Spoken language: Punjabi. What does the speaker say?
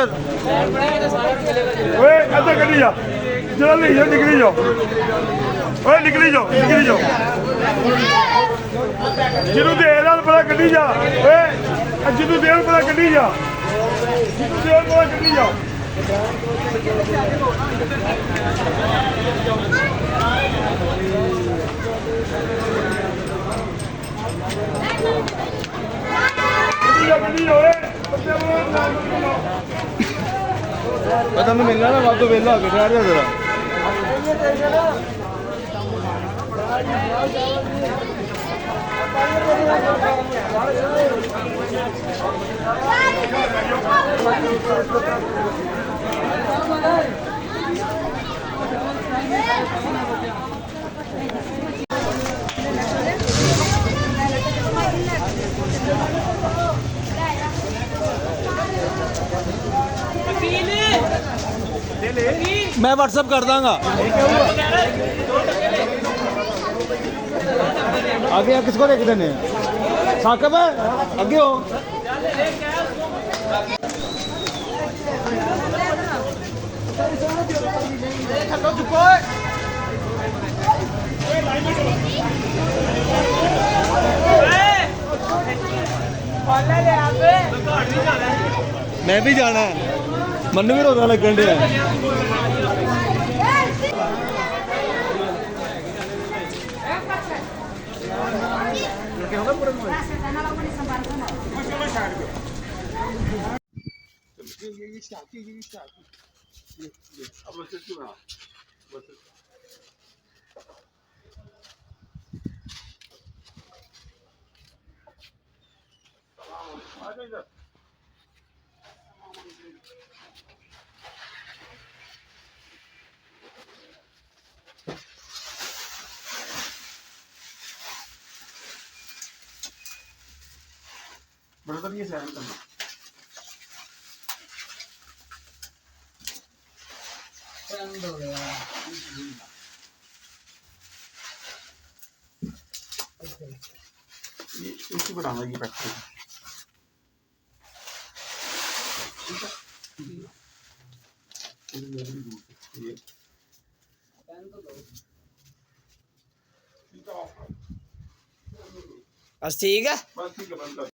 ਫਿਰ ਓਏ ਇੱਧਰ ਕੱਢੀ ਜਾ ਜਿਹੜਾ ਲਈ ਜਾ ਨਿਕਲੀ ਜਾ ਓਏ ਨਿਕਲੀ ਜਾ ਜਿਹਨੂੰ ਦੇ ਨਾਲ ਪਤਾ ਕੱਢੀ ਜਾ ਓਏ ਜਿਹਨੂੰ ਦੇ ਨਾਲ ਪਤਾ ਕੱਢੀ ਜਾ ਜਿਹਨੂੰ ਦੇ ਨਾਲ ਪਤਾ ਕੱਢੀ ਜਾ ਕੱਢੀ ਜਾ ਓਏ ਮੈਂ ਤੁਹਾਨੂੰ ਮਿਲਣਾ ਨਾ ਵਾਧੂ ਵੇਲਾ ਹੋ ਕੇ ਠਹਿਰ ਜਾ ਜਰਾ मैं व्हाट्सएप कर दूंगा आगे किसको देख देने साकिब है आगे हो मैं भी जाना है मनु भी रोजा लगन डे ब्रदर ये साइन करना बंद हो गया इसी बनाना ये पैक ये बस ठीक है बस ठीक है बंद कर